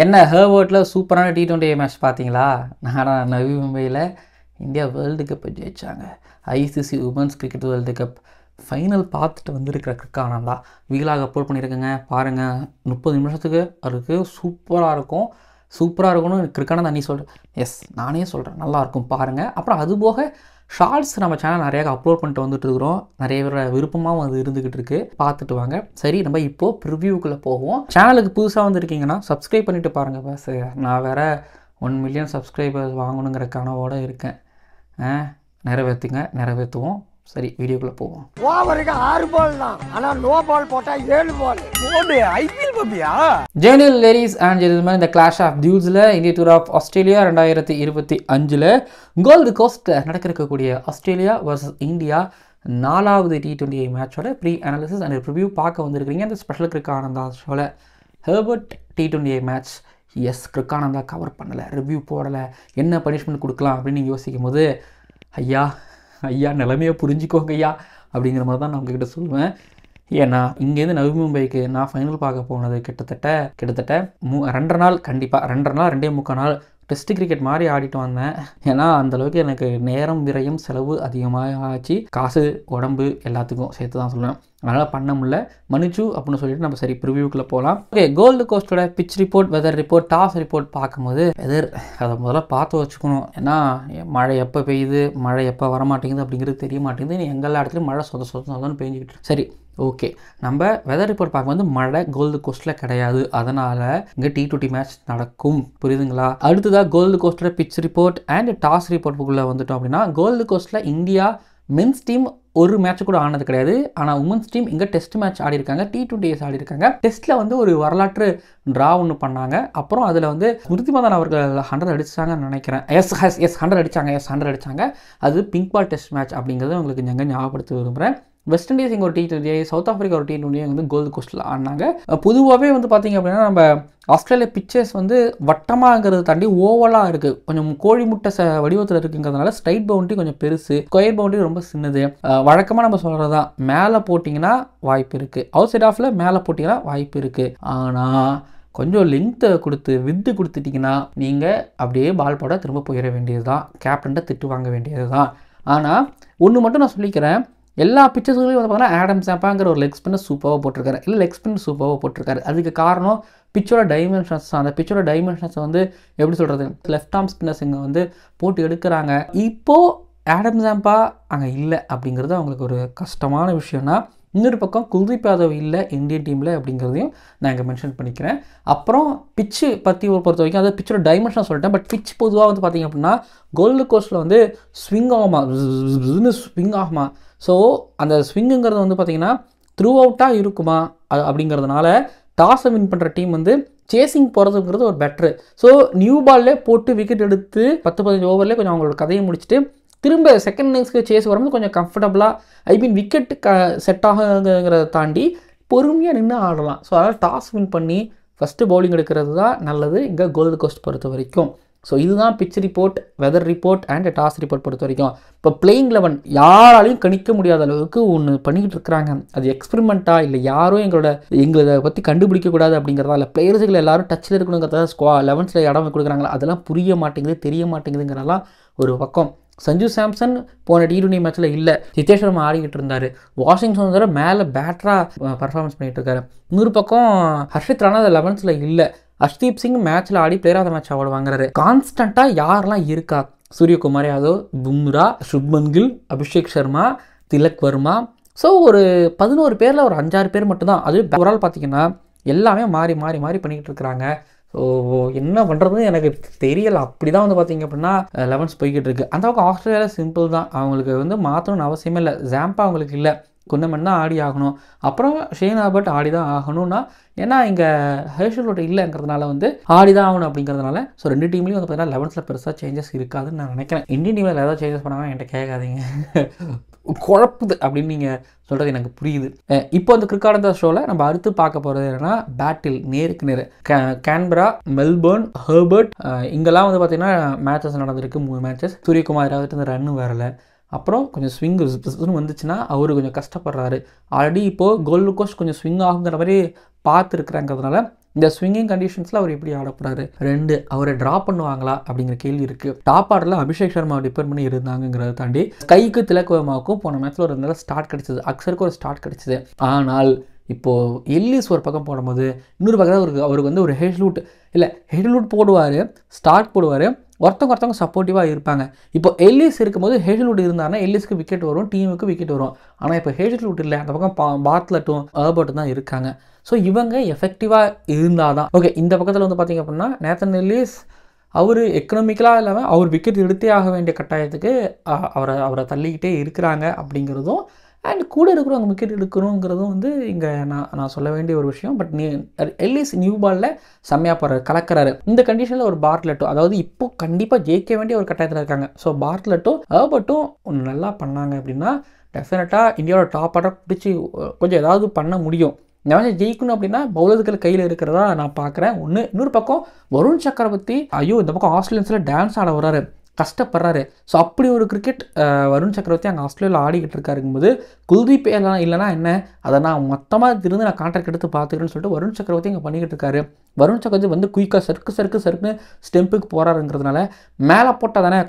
என்ன ஹெர்வர்ட்டில் சூப்பரான T20 match பார்த்தீங்களா? நவி மும்பையில் இந்தியா வேர்ல்டு கப் ஜெயிச்சாங்க. ICC women's cricket world cup final பார்த்துட்டு வந்திருக்கிற கிரிக்கானந்தா வீலாக அப்லோட் பண்ணியிருக்கேங்க. பாருங்கள், 30 நிமிஷத்துக்கு அதுக்கு சூப்பராக இருக்கும்னு கிரிக்கானந்தா நீ சொல்கிறேன். எஸ், நானே சொல்கிறேன், நல்லாயிருக்கும் பாருங்கள். அப்புறம் அதுபோக ஷார்ட்ஸ் நம்ம சேனல் நிறையா அப்லோட் பண்ணிட்டு வந்துட்டு இருக்கிறோம். நிறைய பேர் விருப்பமாகவும் அது இருந்துக்கிட்டு இருக்குது, பார்த்துட்டு வாங்க. சரி, நம்ம இப்போது ப்ரிவ்யூக்குள்ளே போவோம். சேனலுக்கு புதுசாக வந்திருக்கீங்கன்னா சப்ஸ்கிரைப் பண்ணிவிட்டு பாருங்கள். பஸ் நான் வேறு 1 மில்லியன் சப்ஸ்கிரைபர்ஸ் வாங்கணுங்கிற கனவோடு இருக்கேன். நிறைவேற்றுவோம். சரி, வீடியோக்குள்ளே போவோம். ஓவருக்கு 6 பால் தான், ஆனால் நோ பால் போட்டால் 7 பால் போடு. ஐபிஎல் பாப்பியா? ஜெர்னல் லேடிஸ் அண்ட் ஜென்டில்மேன், இந்த கிளாஷ் ஆஃப் டியூஸில் இந்திய டூர் ஆஃப் ஆஸ்திரேலியா 2025 கோல்டு கோஸ்ட்டில் நடக்கக்கூடிய ஆஸ்திரேலியா வர்சஸ் இந்தியா 4வது T20 மேட்சோட ப்ரீ அனாலிசிஸ் அண்ட் ரிவ்யூ பார்க்க வந்திருக்கிறீங்க. இந்த ஸ்பெஷல் கிரிக்கானந்தா ஷோவில் ஹெர்பர்ட் T20 மேட்ச். எஸ், கிரிக்கானந்தா கவர் பண்ணலை, ரிவ்யூ போடலை, என்ன பனிஷ்மெண்ட் கொடுக்கலாம் அப்படின்னு நீங்கள் யோசிக்கும் போது ஐயா நிலைமையை புரிஞ்சுக்கோங்க ஐயா அப்படிங்கிற மாதிரி தான் நான் உங்ககிட்ட சொல்லுவேன். ஏன்னா இங்கேருந்து நவி மும்பைக்கு நான் ஃபைனல் பார்க்க போனது கிட்டத்தட்ட 2 நாள், கண்டிப்பாக 2 நாள் 2.25 நாள் டெஸ்ட் கிரிக்கெட் மாதிரி ஆடிட்டு வந்தேன். ஏன்னா அந்தளவுக்கு எனக்கு நேரம் விரயம் செலவு அதிகமாக ஆச்சு, காசு உடம்பு எல்லாத்துக்கும் சேர்த்து தான் சொல்லுவேன். அதனால் பண்ண முடியல, மன்னிச்சு அப்படின்னு சொல்லிட்டு நம்ம சரி ப்ரிவ்யூக்குள்ளே போகலாம். ஓகே, கோல்டு கோஸ்ட்டோட pitch report, weather report, toss report பார்க்கும்போது வெதர் அதை முதல்ல பார்த்து வச்சுக்கணும். ஏன்னா மழை எப்போ பெய்யுது, மழை எப்போ வரமாட்டேங்குது அப்படிங்கிறது தெரிய மாட்டேங்குது. எங்கெல்லாம் இடத்துலையும் மழை சொதன்னு பெஞ்சிக்கிட்டு. சரி, ஓகே, நம்ம வெதர் ரிப்போர்ட் பார்க்கும்போது மழை கோல்டு கோஸ்ட்டில் கிடையாது, அதனால் இங்கே T20 மேட்ச் நடக்கும், புரியுதுங்களா? அடுத்ததாக கோல்டு கோஸ்ட்டோட பிச் ரிப்போர்ட் அண்ட் டாஸ் ரிப்போர்ட்டுக்குள்ளே வந்துட்டோம் அப்படின்னா, கோல்டு கோஸ்ட்டில் இந்தியா மென்ஸ் டீம் ஒரு மேட்ச் கூட ஆனது கிடையாது. ஆனால் உமன்ஸ் டீம் இங்கே டெஸ்ட் மேட்ச் ஆடி இருக்காங்க, T20s ஆடி இருக்காங்க. டெஸ்ட்டில் ஒரு வரலாற்று ட்ரா ஒன்று பண்ணாங்க. அப்புறம் அதில் ஸ்மிருதி மந்தனா அவர்கள் 100 அடிச்சாங்கன்னு நினைக்கிறேன். எஸ் 100 அடித்தாங்க. அது பிங்க் பால் டெஸ்ட் மேட்ச் அப்படிங்கிறத உங்களுக்கு எங்கே ஞாபகப்படுத்த விரும்புகிறேன். வெஸ்ட் இண்டீஸ் இங்கே ஒரு T20, சவுத் ஆஃப்ரிக்கா ஒரு T20 கோல்டு கோஸ்ட்டில் ஆடினாங்க. பொதுவாகவே பார்த்தீங்க அப்படின்னா நம்ம ஆஸ்திரேலியா பிச்சர்ஸ் வட்டமாகங்கிறத தாண்டி ஓவலாக இருக்குது, கொஞ்சம் கோழி முட்டை வடிவத்தில் இருக்குங்கிறதுனால ஸ்ட்ரைட் பவுண்டரி கொஞ்சம் பெருசு, ஸ்கொயர் பவுண்டரி ரொம்ப சின்னது. வழக்கமாக நம்ம சொல்கிறது தான், மேலே போட்டிங்கன்னா வாய்ப்பு இருக்குது, அவுட் சைட் ஆஃபில் மேலே போட்டிங்கன்னா வாய்ப்பு இருக்குது. ஆனால் கொஞ்சம் லென்த்தை வித்து கொடுத்துட்டிங்கன்னா நீங்கள் அப்படியே பால் போட திரும்ப போயிட வேண்டியது தான், கேப்டன்ட்ட திட்டு வாங்க வேண்டியது தான். ஆனால் ஒன்று மட்டும் நான் சொல்லிக்கிறேன், எல்லா பிச்சர்ஸ்களையும் பார்த்தீங்கன்னா ஆடம் சாப்பாங்கிற ஒரு லெக் ஸ்பின்னர் சூப்பராக போட்டிருக்காரு, இல்லை லெக் ஸ்பின் சூப்பராக போட்டிருக்காரு. அதுக்கு காரணம் பிச்சோட டைமென்ஷன்ஸ் தான். அந்த பிச்சோட டைமென்ஷன்ஸ் எப்படி சொல்கிறது, லெஃப்ட் ஆர்ம் ஸ்பின்னர்ஸ் இங்கே போட்டு எடுக்கிறாங்க. இப்போது ஆடம் சாம்பா அங்கே இல்லை அப்படிங்கிறது அவங்களுக்கு ஒரு கஷ்டமான விஷயம்னா, இன்னொரு பக்கம் குல்தீப் யாதவ் இல்லை இந்தியன் டீமில் அப்படிங்கிறதையும் நான் இங்கே மென்ஷன் பண்ணிக்கிறேன். அப்புறம் பிச்சு பற்றி பொறுத்த வரைக்கும் அதாவது பிச்சோட டைமென்ஷன் சொல்லிட்டேன். பட் பிச் பொதுவாக பார்த்திங்க அப்படின்னா கோல்டு கோஸ்ட்டில் ஸ்விங் ஆகுமா. ஸோ அந்த ஸ்விங்குங்கிறது பார்த்திங்கன்னா த்ரூ அவுட்டாக இருக்குமா அப்படிங்கிறதுனால டாஸை வின் பண்ணுற டீம் சேசிங் போகிறதுங்கிறது ஒரு பெட்ரு. ஸோ நியூ பால்லே போட்டு விக்கெட் எடுத்து 10-15 ஓவர்லேயே கொஞ்சம் அவங்களோட கதையை முடிச்சுட்டு திரும்ப செகண்ட் இன்னிங்ஸ்க்கு சேஸ் வரும்போது கொஞ்சம் கம்ஃபர்டபுளாக விக்கெட் செட் ஆகுங்கிறத தாண்டி பொறுமையாக நின்று ஆடலாம். ஸோ அதனால் டாஸ் வின் பண்ணி ஃபஸ்ட்டு பவுலிங் எடுக்கிறது தான் நல்லது இங்கே கோல்டு கோஸ்ட் பொறுத்த வரைக்கும். ஸோ இதுதான் pitch report, weather report and toss report பொறுத்த வரைக்கும். இப்போ பிளேயிங் 11 யாராலையும் கணிக்க முடியாத அளவுக்கு ஒன்று பண்ணிக்கிட்டு இருக்கிறாங்க. அது எக்ஸ்பெரிமெண்ட்டாக இல்லை, யாரும் எங்களை பற்றி கண்டுபிடிக்கக்கூடாது அப்படிங்கிறதா இல்லை, பிளேயர்ஸுகள் எல்லாரும் டச்சில் இருக்கணுங்கிறத 11ல் இடம் கொடுக்குறாங்களா, அதெல்லாம் புரிய மாட்டேங்குது, தெரிய மாட்டேங்குதுங்கிறதெல்லாம் ஒரு பக்கம். சஞ்சு சாம்சன் போன T20 மேட்ச்சில் இல்லை, நிதேஷ் சர்மா ஆடிக்கிட்டு இருந்தார். வாஷிங்டன் சுந்தர் மேலே பேட்டராக பர்ஃபார்மன்ஸ் பண்ணிகிட்டு இருக்காரு. இன்னொரு பக்கம் ஹர்ஷித் ராணா 11ல் இல்லை, ஹர்ஷ்தீப் சிங் மேட்ச்சில் ஆடி player of the match award வாங்குறாரு. கான்ஸ்டண்ட்டாக யாரெல்லாம் இருக்கா, சூரியகுமார் யாதவ், பும்ரா, சுப்மன் கில், அபிஷேக் சர்மா, திலக் வர்மா. ஸோ ஒரு 11 பேரில் ஒரு 5-6 பேர் மட்டும்தான். அது ஒரு ஆள் பார்த்திங்கன்னா எல்லாமே மாறி பண்ணிக்கிட்டு இருக்கிறாங்க. ஸோ என்ன பண்ணுறதுன்னு எனக்கு தெரியலை. அப்படி தான் பார்த்திங்க அப்படின்னா 11s போய்கிட்டு இருக்குது. அந்த பக்கம் ஆஸ்திரேலியாவில் சிம்பிள் தான், அவங்களுக்கு மாற்றணும்னு அவசியமே இல்லை. ஜாம்பா அவங்களுக்கு இல்லை, குன்னமன் தான் ஆடி ஆகணும். அப்புறம் ஷேன் ஆபர்ட் ஆடி தான் ஆகணும்னா, ஏன்னா இங்கே ஹேஷல்வுட் இல்லைங்கிறதுனால ஆடி தான் ஆகணும் அப்படிங்கிறதுனால. ஸோ 2 டீம்லேயும் பார்த்தீங்கன்னா 11ல் பெருசாக சேஞ்சஸ் இருக்காதுன்னு நான் நினைக்கிறேன். இந்தியன் டீமில் ஏதாவது சேஞ்சஸ் பண்ணாமல் என்கிட்ட கேட்காதீங்க, குழப்புது அப்படின்னு நீங்கள் சொல்கிறது எனக்கு புரியுது. இப்போ அந்த கிரிக்கானந்தா ஷோவில் நம்ம அடுத்து பார்க்க போகிறது என்னென்னா பேட்டில், நேருக்கு நேர். கேன்பரா, மெல்பர்ன், ஹெர்பர்ட் இங்கெல்லாம் பார்த்திங்கன்னா மேட்சஸ் நடந்திருக்கு, 3 மேட்சஸ். சூரியகுமார் யாவது ரன்னு வரலை. அப்புறம் கொஞ்சம் ஸ்விங் வந்துச்சுன்னா அவரு கொஞ்சம் கஷ்டப்படுறாரு. ஆல்ரெடி இப்போது கோல்டு கோஸ்ட் கொஞ்சம் ஸ்விங் ஆகுங்கிற மாதிரி பார்த்துருக்குறாங்கிறதுனால இந்த ஸ்விங்கிங் கண்டிஷன்ஸில் அவர் எப்படி ஆட போகிறாரு? 2 அவரை ட்ராப் பண்ணுவாங்களா அப்படிங்கிற கேள்வி இருக்குது. டாப் ஆர்டரில் அபிஷேக் சர்மா டிபெண்ட் பண்ணி இருந்தாங்கிறத தாண்டி ஸ்கைக்கு திலக் வர்மாவுக்கும் போன மேட்ச்சில் ஒரு நல்ல ஸ்டார்ட் கிடைச்சது, அக்ஸருக்கு ஒரு ஸ்டார்ட் கிடைச்சது. ஆனால் இப்போது எல்லிஸ் ஒரு பக்கம் போடும்போது இன்னொரு பக்கம் அவருக்கு வந்து ஒரு ஹெட்லூட் போடுவார், ஸ்டார்ட் போடுவார், ஒருத்தவங்க சப்போர்ட்டிவாக இருப்பாங்க. இப்போ எல்லிஸ் இருக்கும்போது ஹேசல்வுட் இருந்தாருன்னா எல்லிஸ்க்கு விக்கெட் வரும், டீமுக்கு விக்கெட் வரும். ஆனால் இப்போ ஹேசல்வுட் இல்லை, அந்த பக்கம் பார்ட்லட்டும் ஹெர்பர்ட்டும் தான் இருக்காங்க. ஸோ இவங்க எஃபெக்டிவாக இருந்தால் தான் ஓகே. இந்த பக்கத்தில் வந்து பார்த்திங்க அப்படின்னா நேத்தன் எல்லிஸ் அவர் எக்கனாமிக்கலாக இல்லாமல் அவர் விக்கெட் எடுத்தே ஆக வேண்டிய கட்டாயத்துக்கு அவரை தள்ளிக்கிட்டே இருக்கிறாங்க அப்படிங்கிறதும், அண்ட் கூட இருக்கிறவங்க விக்கெட் எடுக்கணுங்கிறதும் வந்து இங்கே நான் சொல்ல வேண்டிய ஒரு விஷயம். பட் எல்லிஸ் நியூ பாலில் செம்மையாக போகிறாரு, கலக்கிறாரு. இந்த கண்டிஷனில் ஒரு பார்ட்லெட்டோ, அதாவது இப்போ கண்டிப்பாக ஜெயிக்க வேண்டிய ஒரு கட்டாயத்தில் இருக்காங்க. ஸோ பார்ட்லெட்டோ ஹெர்பர்ட்டும் ஒன்று நல்லா பண்ணாங்க அப்படின்னா டெஃபினட்டாக இந்தியாவோட டாப் ஆர்டர் பிடிச்சி கொஞ்சம் ஏதாவது பண்ண முடியும். இந்த மாதிரி ஜெயிக்கணும் அப்படின்னா பவுலர்கள் கையில் இருக்கிறதா நான் பார்க்குறேன். இன்னொரு பக்கம் வருண் சக்கரவர்த்தி இந்த பக்கம் ஆஸ்திரேலியன்ஸில் டான்ஸ் ஆட வர்றாரு, கஷ்டப்படுறாரு. ஸோ அப்படி ஒரு கிரிக்கெட் வருண் சக்கரவர்த்தி அங்கே ஆஸ்திரேலியாவில் ஆடிக்கிட்டு இருக்காருங்கும்போது குல்தீப் இல்லைனா என்ன, அதை நான் மொத்தமாக இருந்து நான் கான்ட்ராக்ட் எடுத்து பார்த்துக்கிறேன்னு சொல்லிட்டு வருண் சக்கரவர்த்தி அங்கே பண்ணிக்கிட்டு இருக்காரு. வருண் சக்கரவர்த்தி வந்து குயிக்காக சறுக்குன்னு ஸ்டெம்புக்கு போகிறாருங்கிறதுனால மேலே போட்டால் தானே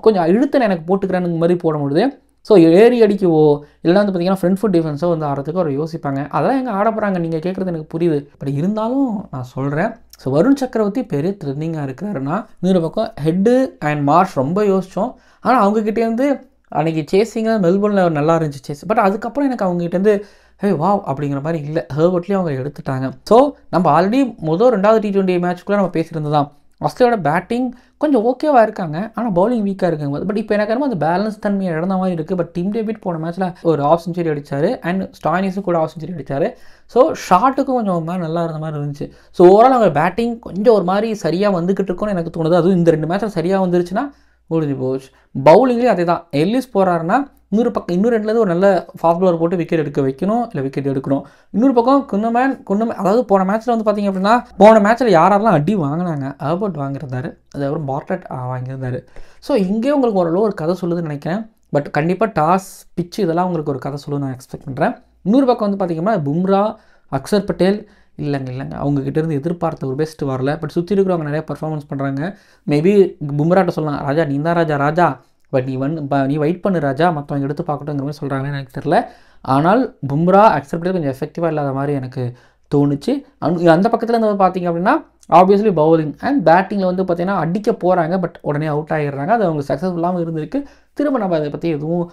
கொஞ்சம் இழுத்து எனக்கு போட்டுக்கிறேன்னு மாதிரி போடும்பொழுது ஸோ ஏறி அடிக்கவோ இல்லைனா வந்து பார்த்திங்கன்னா ஃப்ரண்ட் ஃபுட் டிஃபென்ஸோ வந்து ஆடுறதுக்கு அவர் யோசிப்பாங்க. அதெல்லாம் எங்கே ஆட போகிறாங்க நீங்கள் கேட்குறது எனக்கு புரியுது. பட் இருந்தாலும் நான் சொல்கிறேன், ஸோ வருண் சக்கரவர்த்தி பெரிய த்ரெண்டிங்காக இருக்கிறாருன்னா இன்னொரு பக்கம் ஹெட்டு அண்ட் மார்ஷ் ரொம்ப யோசித்தோம். ஆனால் அவங்ககிட்டேருந்து அன்றைக்கி சேஸிங்காக மெல்போர்னில் நல்லா இருந்துச்சு சேஸ். பட் அதுக்கப்புறம் எனக்கு அவங்ககிட்டேருந்து வாவ் அப்படிங்கிற மாதிரி இல்லை, ஹெர்பர்ட்லேயும் அவங்க எடுத்துட்டாங்க. ஸோ நம்ம ஆல்ரெடி ரெண்டாவது T20 மேட்ச்க்குள்ளே நம்ம பேசியிருந்தது தான் ஆஸ்திரேலியாவோட பேட்டிங் கொஞ்சம் ஓகேவாக இருக்காங்க, ஆனால் பவுலிங் வீக்காக இருக்காங்க. பட் இப்போ எனக்கு அந்த பேலன்ஸ் தன்மையை இழந்த மாதிரி இருக்குது. பட் டிம் டேவிட் போன மேட்ச்சில் ஒரு ஆஃப் செஞ்சுரி அடித்தார், அண்ட் ஸ்டாய்னிஸும் கூட ஆஃப் செஞ்சுரி அடித்தார். ஸோ ஷாட்டுக்கும் கொஞ்சம் ஒரு மாதிரி நல்லா இருந்த மாதிரி இருந்துச்சு. ஸோ ஓவரால் அவங்க பேட்டிங் கொஞ்சம் ஒரு மாதிரி சரியாக வந்துக்கிட்டு இருக்குன்னு எனக்கு தோணுது. அதுவும் இந்த 2 மேட்ச்சில் சரியாக வந்துருச்சுன்னா முடிஞ்சு போச்சு. பவுலிங்லேயும் அதே தான், எல்லிஸ் போகிறாருன்னா இன்னொரு ரெண்டுலேருந்து ஒரு நல்ல ஃபாஸ்ட் பவுலர் போட்டு விக்கெட் எடுக்க வைக்கணும், இல்லை விக்கெட் எடுக்கணும். இன்னொரு பக்கம் குன்னமேன் அதாவது போன மேட்ச்சில் வந்து பார்த்திங்க அப்படின்னா போன மேட்ச்சில் யாரெல்லாம் அடி வாங்கினாங்க, ஹெர்பர்ட் வாங்கியிருந்தாரு, அதுக்கப்புறம் பார்ட்லெட் வாங்கியிருந்தாரு. ஸோ இங்கேயும் உங்களுக்கு ஓரளவு ஒரு கதை சொல்லுதுன்னு நினைக்கிறேன். பட் கண்டிப்பாக டாஸ் பிச்சு இதெல்லாம் உங்களுக்கு ஒரு கதை சொல்லுன்னு நான் எக்ஸ்பெக்ட் பண்ணுறேன். இன்னொரு பக்கம் வந்து பார்த்திங்கன்னா பும்ரா, அக்ஸர் பட்டேல் இல்லைங்க அவங்ககிட்டேருந்து எதிர்பார்த்த ஒரு பெஸ்ட் வரல. பட் சுற்றி இருக்கிறவங்க நிறைய பர்ஃபார்மன்ஸ் பண்ணுறாங்க. மேபி பும்ராட்ட சொல்லலாம், ராஜா நீ தான் ராஜா பட் நீ வெயிட் பண்ணு ராஜா, மற்றவங்க எடுத்து பார்க்கட்டுங்கிற மாதிரி சொல்கிறாங்கன்னு எனக்கு தெரியல. ஆனால் பும்ரா அக்ஸர் பட்டேல் கொஞ்சம் எஃபெக்டிவாக இல்லாத மாதிரி எனக்கு தோணுச்சு. அந்த பக்கத்தில் இருந்து பார்த்திங்க அப்படின்னா ஆப்வியஸ்லி பவுலிங் அண்ட் பேட்டிங்கில் வந்து பார்த்திங்கன்னா அடிக்க போகிறாங்க, பட் உடனே அவுட் ஆகிடுறாங்க. அது அவங்க சக்ஸஸ்ஃபுல்லாகவும் இருந்திருக்கு. திரும்ப நம்ம அதை பற்றி எதுவும்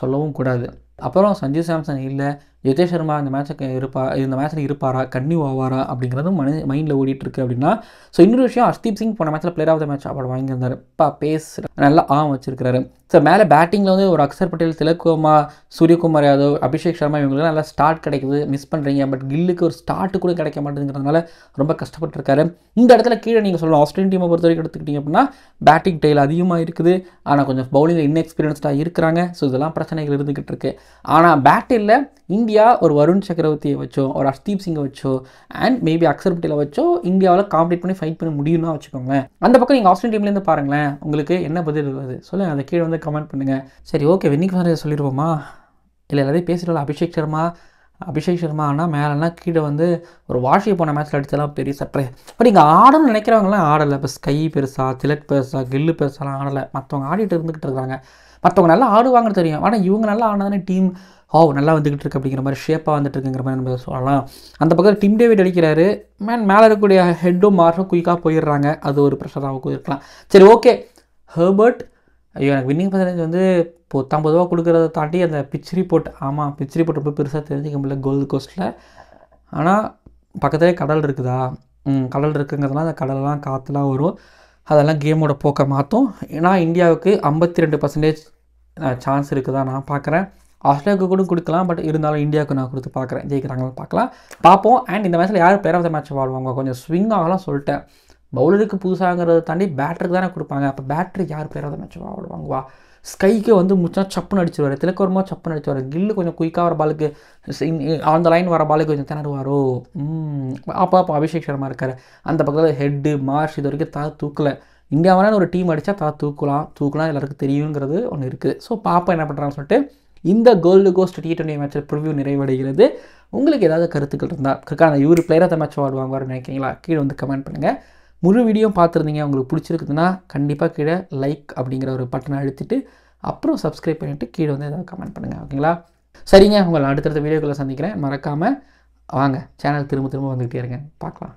சொல்லவும் கூடாது. அப்புறம் சஞ்சு சாம்சன் இல்லை, யுதேஷ் சர்மா இந்த மேட்ச்சில் இருப்பாரா, கன்னியூ ஆவாரா அப்படிங்கிறதும் மைண்டில் ஓடிட்டுருக்கு அப்படின்னா. ஸோ இன்னொரு விஷயம், ஹர்ஷ்தீப் சிங் போன மேட்ச்சில் player of the match award வாங்கியிருந்தார். பேஸ் நல்லா வச்சிருக்கிறாரு. ஸோ மேலே பேட்டிங்கில் வந்து ஒரு அக்ஸர் பட்டேல், திலக் வர்மா, சூரியகுமார் யாதவ், அபிஷேக் சர்மா இவங்களுக்கு நல்லா ஸ்டார்ட் கிடைக்குது, மிஸ் பண்ணுறீங்க. பட் கில்லுக்கு ஒரு ஸ்டார்ட்டு கூட கிடைக்க மாட்டேங்கிறதுனால ரொம்ப கஷ்டப்பட்டுருக்காரு. இந்த இடத்துல கீழே நீங்கள் சொல்லணும் ஆஸ்திரேலியன் டீமை பொறுத்த வரைக்கும் எடுத்துக்கிட்டிங்க அப்படின்னா பேட்டிங் டெயில் அதிகமாக இருக்குது, ஆனால் கொஞ்சம் பவுலிங்கில் இன்எக்ஸ்பீரியன்ஸ்டாக இருக்கிறாங்க. ஸோ இதெல்லாம் பிரச்சனைகள் இருந்துக்கிட்டு இருக்கு. ஆனால் பேட்டில் இந்தியா ஒரு வருண் சக்கரவர்த்தியை வச்சோ, ஒரு ஹர்ஷ்தீப் சிங்கை வச்சோ, அண்ட் மேபி அக்ஸர் பட்டேலை வச்சோ இந்தியாவில் காம்பீட் பண்ணி ஃபைட் பண்ண முடியும்னா வச்சுக்கோங்களேன். அந்த பக்கம் நீங்கள் ஆஸ்திரேலியன் டீம்லேருந்து பாருங்களேன், உங்களுக்கு என்ன பதில் இருக்குது சொல்லுங்கள், அதை கீழே வந்து கமெண்ட் பண்ணுங்கள். சரி ஓகே, வின்னிங் ஃபார்மேட் சொல்லிடுவோமா? இல்லை எல்லாத்தையும் பேசிடலாம். அபிஷேக் சர்மா ஆனால் மேலேனா கீழே வந்து ஒரு வாஷியை போன மேட்ச்சில் அடித்தலாம் பெரிய சர்ப்ரைஸ். பட் இங்கே ஆடணும்னு நினைக்கிறவங்களாம் ஆடலை. இப்போ ஸ்கை பெருசா, திலக் பெருசா, கில்லு பெருசாலாம் ஆடலை. மற்றவங்க ஆடிட்டு இருந்துக்கிட்டு இருக்காங்க. மற்றவங்க நல்லா ஆடுவாங்கன்னு தெரியும், ஆனால் இவங்க நல்லா ஆடினதானே டீம் நல்லா வந்துக்கிட்டு இருக்கு அப்படிங்கிற மாதிரி ஷேப்பாக வந்துட்டு இருக்குங்கிற மாதிரி நம்ம சொல்லலாம். அந்த பக்கம் டிம் டேவிட் அடிக்கிறாரு, மேலே இருக்கக்கூடிய ஹெட்டும் மார்ஷும் குயிக்காக போயிடுறாங்க. அது ஒரு ப்ரெஷராக இருக்கலாம். சரி ஓகே, ஹெர்பர்ட் எனக்கு வின்னிங் பர்சன்டேஜ் வந்து இப்போ 50 கொடுக்குறத தாண்டி அந்த பிச் ரிப்போர்ட் ரொம்ப பெருசாக தெரிஞ்சிக்க முடியல கோல்டு கோஸ்ட்டில். ஆனால் பக்கத்துலேயே கடல் இருக்குதா, கடல் இருக்குங்கிறதுலாம் அந்த கடலெலாம் காற்றுலாம் வரும், அதெல்லாம் கேமோட போக்கை மாற்றும். ஏன்னா இந்தியாவுக்கு 52% சான்ஸ் இருக்குதா நான் பார்க்குறேன். ஆஸ்திரேலியாவுக்கு கூட கொடுக்கலாம், பட் இருந்தாலும் இந்தியாவுக்கு நான் கொடுத்து பார்க்குறேன், ஜெயிக்கிறாங்கன்னு பார்ப்போம். அண்ட் இந்த மேட்ச்சில் யார் பிளேயர் ஆஃப் த மேட்ச் வாழ்வாங்க, கொஞ்சம் ஸ்விங் ஆகலாம் சொல்லிட்டேன். பவுலருக்கு புதுசாகிறத தாண்டி பேட்டருக்கு தானே கொடுப்பாங்க. அப்போ பேட்டருக்கு யார் பிளேயர் ஆஃப் த மேட்ச் வாழ்வாங்குவா? ஸ்கைக்கு வந்து முச்சா சப்புன்னு அடிச்சுருவார், திலக் வர்மா சப்புன்னு அடிச்சுவார், கில்லு கொஞ்சம் குயிக்காக வர பாலுக்கு அந்த லைன் வர பாலுக்கு கொஞ்சம் திணறுவாரோ. அப்போ அபிஷேக் சர்மா இருக்கார். அந்த பக்கத்தில் ஹெட்டு மார்ஷ் இது வரைக்கும் தூக்கலை. இந்தியாவான ஒரு டீம் அடித்தா தூக்கலாம் எல்லாருக்கும் தெரியுங்கிறது ஒன்று இருக்குது. ஸோ பாப்பா என்ன பண்ணுறாங்கன்னு சொல்லிட்டு இந்த கோல்டு கோஸ்ட் T20 மேட்சில் ப்ரிவ்யூ நிறைவடைகிறது. உங்களுக்கு ஏதாவது கருத்துக்கள் இருந்தால் கிரிக்கான இவர் player of the match award வாங்குவார்னு நினைக்கிறீங்களா? கீழே வந்து கமெண்ட் பண்ணுங்கள். முழு வீடியோ பார்த்துருந்தீங்க, உங்களுக்கு பிடிச்சிருக்குதுன்னா கண்டிப்பாக கீழே லைக் அப்படிங்கிற ஒரு பட்டனை அழுத்திட்டு அப்புறம் சப்ஸ்கிரைப் பண்ணிவிட்டு கீழே வந்து ஏதாவது கமெண்ட் பண்ணுங்கள். ஓகேங்களா? சரிங்க, உங்களை அடுத்தடுத்த வீடியோக்களை சந்திக்கிறேன். மறக்காமல் வாங்க, சேனல் திரும்ப திரும்ப வந்துக்கிட்டே இருங்க. பார்க்கலாம்.